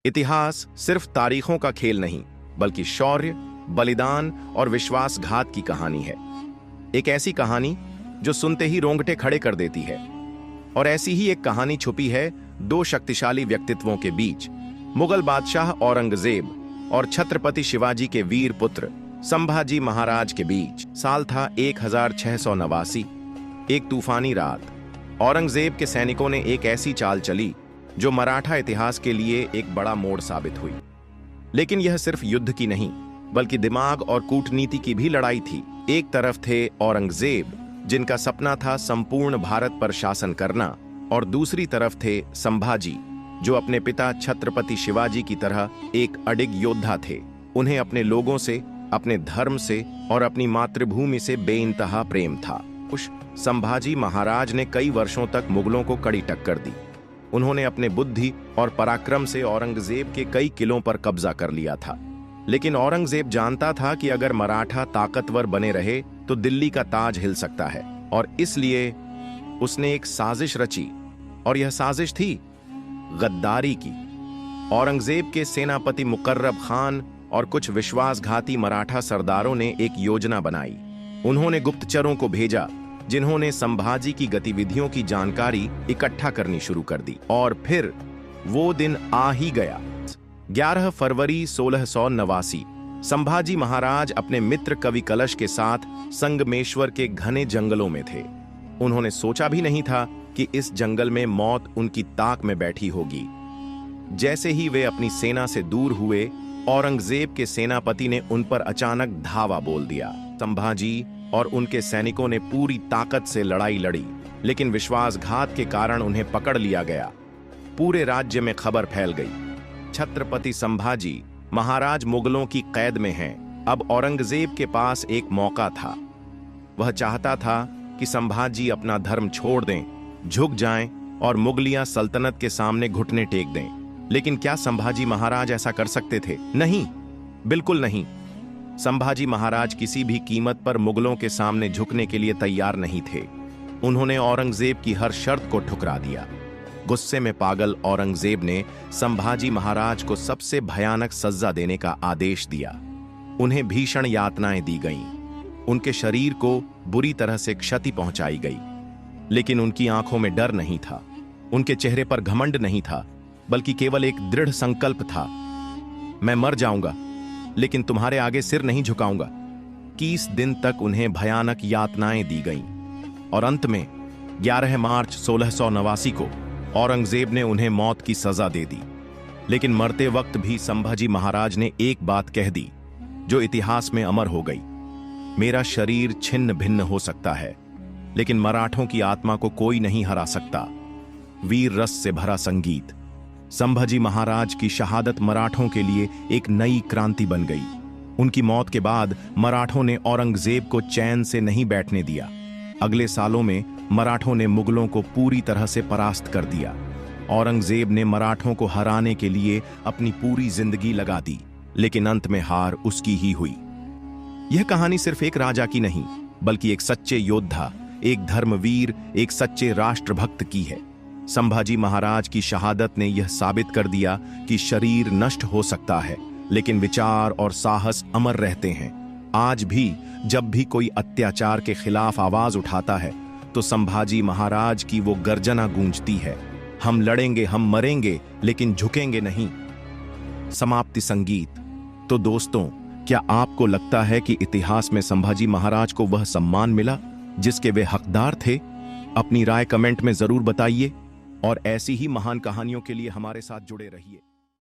इतिहास सिर्फ तारीखों का खेल नहीं, बल्कि शौर्य, बलिदान और विश्वासघात की कहानी है। एक ऐसी कहानी जो सुनते ही रोंगटे खड़े कर देती है। और ऐसी ही एक कहानी छुपी है दो शक्तिशाली व्यक्तित्वों के बीच, मुगल बादशाह औरंगजेब और छत्रपति शिवाजी के वीर पुत्र संभाजी महाराज के बीच। साल था 1689। एक तूफानी रात, औरंगजेब के सैनिकों ने एक ऐसी चाल चली जो मराठा इतिहास के लिए एक बड़ा मोड़ साबित हुई। लेकिन यह सिर्फ युद्ध की नहीं, बल्कि दिमाग और कूटनीति की भी लड़ाई थी। एक तरफ थे औरंगजेब, जिनका सपना था संपूर्ण भारत पर शासन करना, और दूसरी तरफ थे संभाजी, जो अपने पिता छत्रपति शिवाजी की तरह एक अडिग योद्धा थे। उन्हें अपने लोगों से, अपने धर्म से और अपनी मातृभूमि से बेइंतहा प्रेम था। उस संभाजी महाराज ने कई वर्षों तक मुगलों को कड़ी टक्कर दी। उन्होंने अपने बुद्धि और पराक्रम से औरंगजेब के कई किलों पर कब्जा कर लिया था। लेकिन औरंगजेब जानता था कि अगर मराठा ताकतवर बने रहे तो दिल्ली का ताज हिल सकता है, और इसलिए उसने एक साजिश रची, और यह साजिश थी गद्दारी की। औरंगजेब के सेनापति मुकर्रब खान और कुछ विश्वासघाती मराठा सरदारों ने एक योजना बनाई। उन्होंने गुप्तचरों को भेजा, जिन्होंने संभाजी की गतिविधियों की जानकारी इकट्ठा करनी शुरू कर दी। और फिर वो दिन आ ही गया। 11 फरवरी 1689 संभाजी महाराज अपने मित्र कवि कलश के साथ संगमेश्वर के घने जंगलों में थे। उन्होंने सोचा भी नहीं था कि इस जंगल में मौत उनकी ताक में बैठी होगी। जैसे ही वे अपनी सेना से दूर हुए, औरंगजेब के सेनापति ने उन पर अचानक धावा बोल दिया। संभाजी और उनके सैनिकों ने पूरी ताकत से लड़ाई लड़ी, लेकिन विश्वासघात के कारण उन्हें पकड़ लिया गया। पूरे राज्य में खबर फैल गई, छत्रपति संभाजी महाराज मुगलों की कैद में हैं। अब औरंगजेब के पास एक मौका था। वह चाहता था कि संभाजी अपना धर्म छोड़ दें, झुक जाएं और मुगलिया सल्तनत के सामने घुटने टेक दें। लेकिन क्या संभाजी महाराज ऐसा कर सकते थे? नहीं, बिल्कुल नहीं। संभाजी महाराज किसी भी कीमत पर मुगलों के सामने झुकने के लिए तैयार नहीं थे। उन्होंने औरंगजेब की हर शर्त को ठुकरा दिया। गुस्से में पागल औरंगजेब ने संभाजी महाराज को सबसे भयानक सजा देने का आदेश दिया। उन्हें भीषण यातनाएं दी गईं। उनके शरीर को बुरी तरह से क्षति पहुंचाई गई। लेकिन उनकी आंखों में डर नहीं था, उनके चेहरे पर घमंड नहीं था, बल्कि केवल एक दृढ़ संकल्प था। मैं मर जाऊंगा, लेकिन तुम्हारे आगे सिर नहीं झुकाऊंगा। 21 दिन तक उन्हें भयानक यातनाएं दी गईं, और अंत में 11 मार्च 1689 को औरंगजेब ने उन्हें मौत की सजा दे दी। लेकिन मरते वक्त भी संभाजी महाराज ने एक बात कह दी, जो इतिहास में अमर हो गई। मेरा शरीर छिन्न भिन्न हो सकता है, लेकिन मराठों की आत्मा को कोई नहीं हरा सकता। वीर रस से भरा संगीत। संभाजी महाराज की शहादत मराठों के लिए एक नई क्रांति बन गई। उनकी मौत के बाद मराठों ने औरंगजेब को चैन से नहीं बैठने दिया। अगले सालों में मराठों ने मुगलों को पूरी तरह से परास्त कर दिया। औरंगजेब ने मराठों को हराने के लिए अपनी पूरी जिंदगी लगा दी, लेकिन अंत में हार उसकी ही हुई। यह कहानी सिर्फ एक राजा की नहीं, बल्कि एक सच्चे योद्धा, एक धर्मवीर, एक सच्चे राष्ट्रभक्त की है। संभाजी महाराज की शहादत ने यह साबित कर दिया कि शरीर नष्ट हो सकता है, लेकिन विचार और साहस अमर रहते हैं। आज भी जब भी कोई अत्याचार के खिलाफ आवाज उठाता है, तो संभाजी महाराज की वो गर्जना गूंजती है, हम लड़ेंगे, हम मरेंगे, लेकिन झुकेंगे नहीं। समाप्ति संगीत। तो दोस्तों, क्या आपको लगता है कि इतिहास में संभाजी महाराज को वह सम्मान मिला जिसके वे हकदार थे? अपनी राय कमेंट में जरूर बताइए, और ऐसी ही महान कहानियों के लिए हमारे साथ जुड़े रहिए।